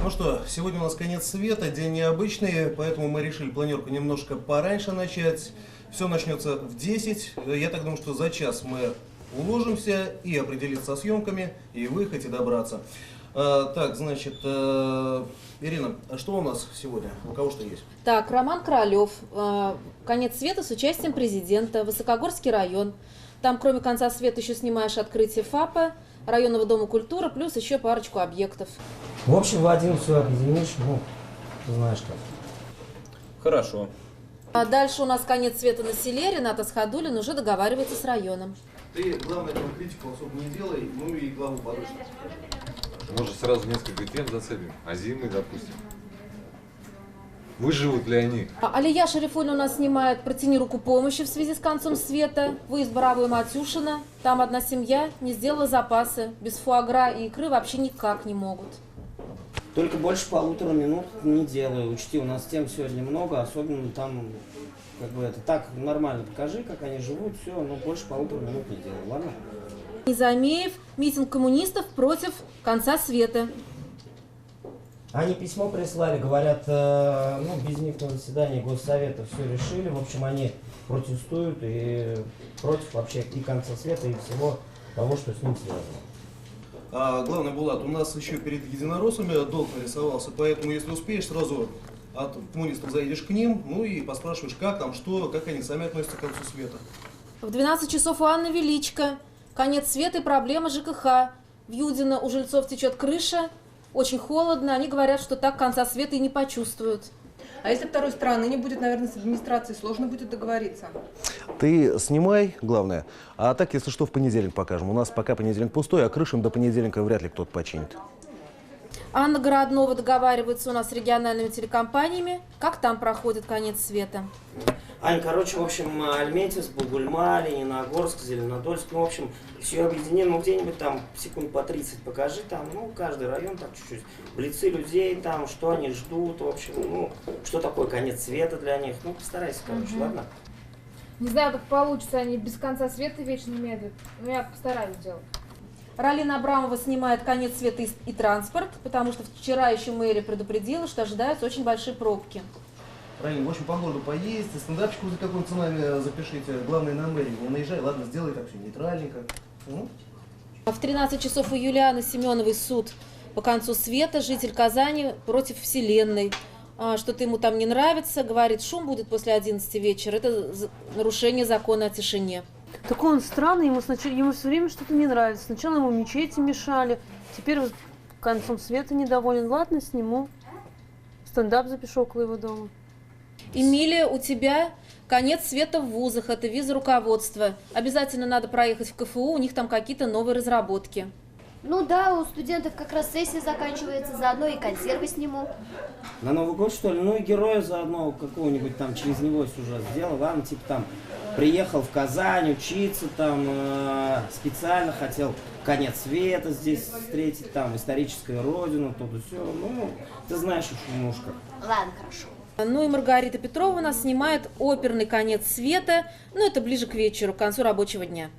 Ну что, сегодня у нас конец света, день необычный, поэтому мы решили планерку немножко пораньше начать. Все начнется в 10. Я так думаю, что за час мы уложимся и определиться со съемками, и выехать, и добраться. Так, значит, Ирина, а что у нас сегодня? У кого что есть? Так, Роман Королев. «Конец света» с участием президента. Высокогорский район. Там, кроме «Конца света», еще снимаешь открытие ФАПа, районного дома культуры, плюс еще парочку объектов. В общем, в один все объединишь, ну, ты знаешь как. Хорошо. А дальше у нас «Конец света» на селе. Ренат Асхадуллин уже договаривается с районом. Ты, главное, там критику особо не делай, ну и главу подальше. Может, сразу несколько тем зацепим, а зимой, допустим. Выживут ли они? Алия Шарифуллина у нас снимает «Протяни руку помощи» в связи с концом света. Выезд Боровой Матюшина. Там одна семья не сделала запасы. Без фуагра и икры вообще никак не могут. Только больше 1,5 минут не делаю. Учти, у нас тем сегодня много, особенно там, как бы это так нормально покажи, как они живут, все, но больше 1,5 минут не делаю, ладно? Низамеев. Митинг коммунистов против конца света. Они письмо прислали, говорят, ну, без них на заседании Госсовета все решили. В общем, они протестуют и против вообще и конца света, и всего того, что с ним связано. Главное, Булат, у нас еще перед единороссами долг нарисовался, поэтому, если успеешь, сразу от коммунистов заедешь к ним, ну и поспрашиваешь, как там, что, как они сами относятся к концу света. В 12 часов у Анны Величко. Конец света и проблема ЖКХ. В Юдино у жильцов течет крыша. Очень холодно. Они говорят, что так конца света и не почувствуют. А если второй стороны не будет, наверное, с администрацией сложно будет договориться. Ты снимай, главное, а так, если что, в понедельник покажем. У нас пока понедельник пустой, а крышам до понедельника вряд ли кто-то починит. Анна Городнова договаривается у нас с региональными телекомпаниями. Как там проходит конец света? Ань, короче, в общем, Альметьевск, Бугульма, Лениногорск, Зеленодольск, ну, в общем, все объединено, ну, где-нибудь там секунд по 30 покажи, там, ну, каждый район так чуть-чуть, блицы людей там, что они ждут, в общем, ну, что такое конец света для них, ну, постарайся, короче, ладно? Не знаю, как получится, они без конца света вечно медлят, но я постараюсь сделать. Ралина Абрамова снимает «Конец света» и транспорт, потому что вчера еще мэрия предупредила, что ожидаются очень большие пробки. Правильно, в общем, по городу поездите, стендапчику за какой цунами запишите. Главное, на мэрию не наезжай, ладно, сделай так все нейтральненько. В 13 часов у Юлианы Семеновой суд по концу света. Житель Казани против Вселенной. Что-то ему там не нравится, говорит, шум будет после 11 вечера. Это нарушение закона о тишине. Такой он странный, ему все время что-то не нравится. Сначала ему мечети мешали, теперь концом света недоволен. Ладно, сниму. Стендап запишу около его дома. Эмилия, у тебя конец света в вузах, это виза руководства. Обязательно надо проехать в КФУ, у них там какие-то новые разработки. Ну да, у студентов как раз сессия заканчивается, заодно и консервы сниму. На Новый год, что ли? Ну и героя заодно какого-нибудь там через него сюжет сделал, ладно, типа там приехал в Казань учиться, там специально хотел конец света здесь встретить, там историческую родину, то да все. Ну, ты знаешь уж мушка. Ладно, хорошо. Ну и Маргарита Петрова у нас снимает оперный «Конец света». Ну это ближе к вечеру, к концу рабочего дня.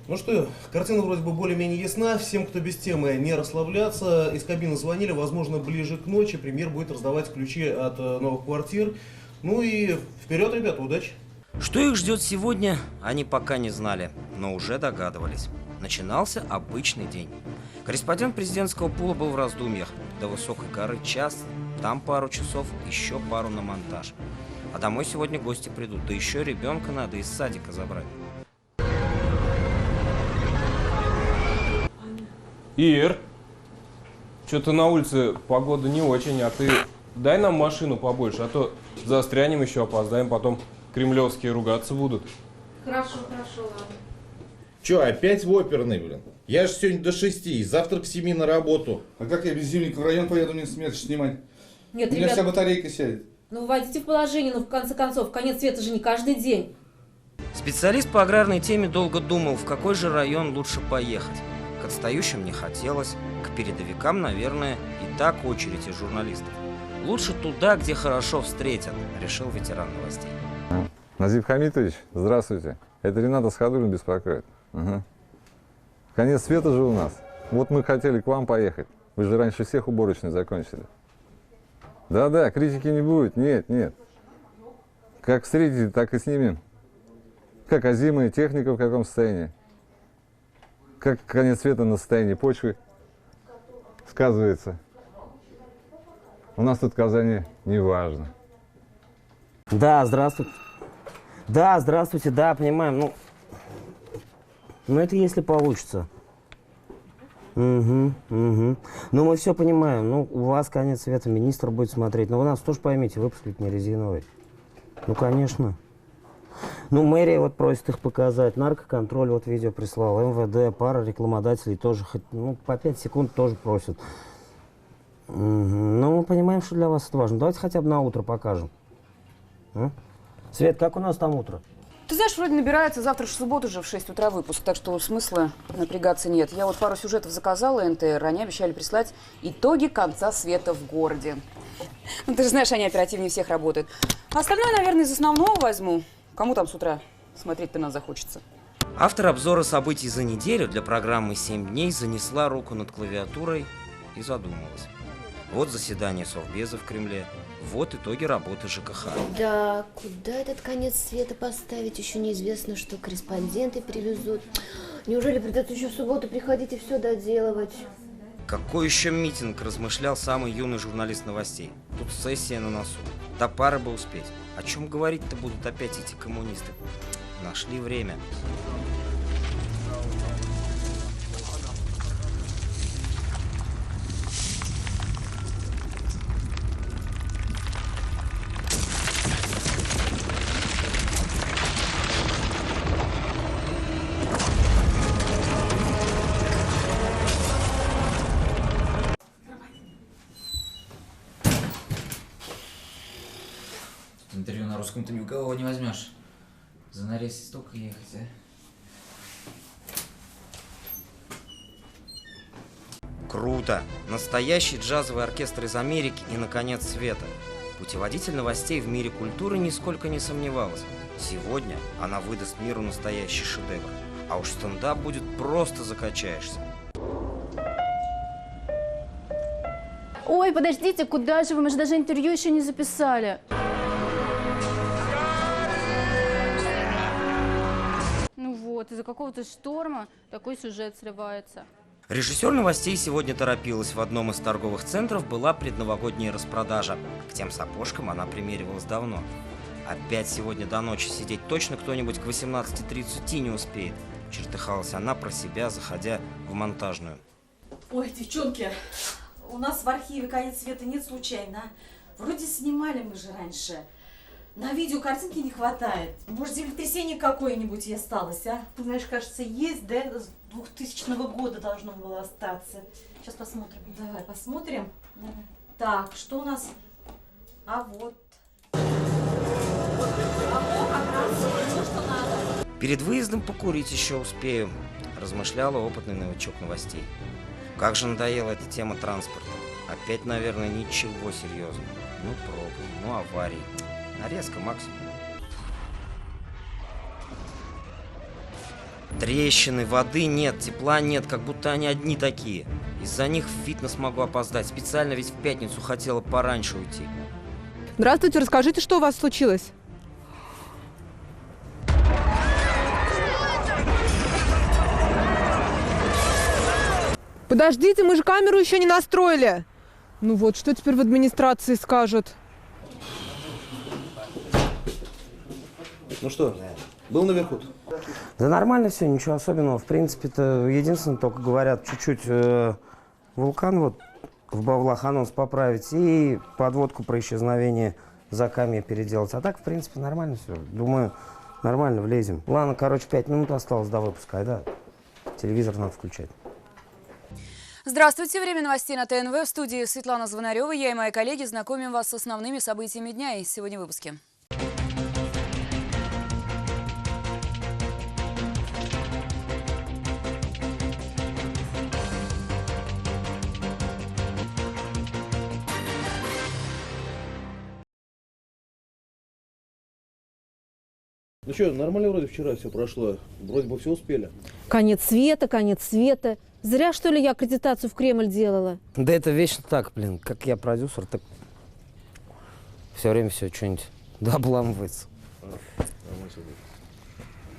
Ну что, картина вроде бы более-менее ясна. Всем, кто без темы, не расслабляться. Из кабины звонили, возможно, ближе к ночи. Премьер будет раздавать ключи от новых квартир. Ну и вперед, ребята, удачи! Что их ждет сегодня, они пока не знали, но уже догадывались. Начинался обычный день. Корреспондент президентского пула был в раздумьях. До высокой горы час, там пару часов, еще пару на монтаж. А домой сегодня гости придут, да еще ребенка надо из садика забрать. Ир, что-то на улице погода не очень, а ты дай нам машину побольше, а то застрянем еще, опоздаем, потом кремлевские ругаться будут. Хорошо, ладно. Че, опять в оперный, блин? Я же сегодня до 6, завтра к 7 на работу. А как я без зимника в район поеду, мне смерть снимать? Нет, у меня вся батарейка сядет. Ну вводите в положение, ну в конце концов, конец света же не каждый день. Специалист по аграрной теме долго думал, в какой же район лучше поехать. К отстающим не хотелось, к передовикам, наверное, и так очередь из журналистов. Лучше туда, где хорошо встретят, решил ветеран новостей. Назиф Хамитович, здравствуйте. Это Ренат Асхадуллин беспокоит. Угу. Конец света же у нас. Вот мы хотели к вам поехать. Вы же раньше всех уборочные закончили. Да-да, критики не будет. Нет, нет. Как встретите, так и снимем. Как озимая техника в каком состоянии. Как конец света на состоянии почвы сказывается. У нас тут в Казани не важно. Да, здравствуйте. Да, здравствуйте, да, понимаем. Ну это если получится. Угу. Ну мы все понимаем. Ну, у вас конец света, министр будет смотреть. Но вы нас тоже поймите, выпуск ведь не резиновый. Ну, конечно. Ну, мэрия вот просит их показать. Наркоконтроль вот видео прислал. МВД, пара рекламодателей тоже хоть, ну, по 5 секунд тоже просят. Ну, мы понимаем, что для вас это важно. Давайте хотя бы на утро покажем. Свет, как у нас там утро? Ты знаешь, вроде набирается, завтра в субботу уже в 6 утра выпуск, так что смысла напрягаться нет. Я вот пару сюжетов заказала НТР, они обещали прислать итоги конца света в городе. Ну, ты же знаешь, они оперативнее всех работают. А остальное, наверное, из основного возьму. Кому там с утра смотреть-то нас захочется. Автор обзора событий за неделю для программы «7 дней» занесла руку над клавиатурой и задумалась. Вот заседание Совбеза в Кремле, вот итоги работы ЖКХ. Да, куда этот конец света поставить, еще неизвестно, что корреспонденты привезут. Неужели придется еще в субботу приходить и все доделывать? Какой еще митинг, размышлял самый юный журналист новостей. Тут сессия на носу. До пары бы успеть. О чем говорить-то будут опять эти коммунисты? Нашли время. Интервью на русском ты ни у кого не возьмешь. За нарез столько ехать, а? Круто! Настоящий джазовый оркестр из Америки и, наконец, света. Путеводитель новостей в мире культуры нисколько не сомневалась. Сегодня она выдаст миру настоящий шедевр. А уж стендап будет просто закачаешься. Ой, подождите, куда же вы? Мы же даже интервью еще не записали. Ну вот, из-за какого-то шторма такой сюжет срывается. Режиссер новостей сегодня торопилась. В одном из торговых центров была предновогодняя распродажа. К тем сапожкам она примеривалась давно. Опять сегодня до ночи сидеть точно кто-нибудь к 18:30 не успеет. Чертыхалась она про себя, заходя в монтажную. Ой, девчонки, у нас в архиве конец света нет случайно. Вроде снимали мы же раньше. На видео картинки не хватает. Может, землетрясение какое-нибудь и осталось, а? Ты знаешь, кажется, есть, да? С 2000 года должно было остаться. Сейчас посмотрим. Давай, посмотрим. Так, что у нас? А вот. Перед выездом покурить еще успею, размышляла опытный новичок новостей. Как же надоела эта тема транспорта. Опять, наверное, ничего серьезного. Ну, пробки, ну, аварии. Нарезка максимум. Трещины, воды нет, тепла нет, как будто они одни такие. Из-за них в фитнес могу опоздать. Специально ведь в пятницу хотела пораньше уйти. Здравствуйте, расскажите, что у вас случилось? Подождите, мы же камеру еще не настроили. Ну вот, что теперь в администрации скажут? Ну что, был наверху-то? Да нормально все, ничего особенного. В принципе-то, единственное, только говорят, чуть-чуть вулкан вот в Бавлах анонс поправить и подводку про исчезновение Закамья переделать. А так, в принципе, нормально все. Думаю, нормально влезем. Ладно, короче, 5 минут осталось до выпуска. Айда, телевизор надо включать. Здравствуйте, время новостей на ТНВ. В студии Светлана Звонарева. Я и мои коллеги знакомим вас с основными событиями дня и сегодня в выпуске. Ну что, нормально вроде вчера все прошло. Вроде бы все успели. Конец света, конец света. Зря, что ли, я аккредитацию в Кремль делала? Да это вечно так, блин. Как я продюсер, так все время все что-нибудь да обламывается.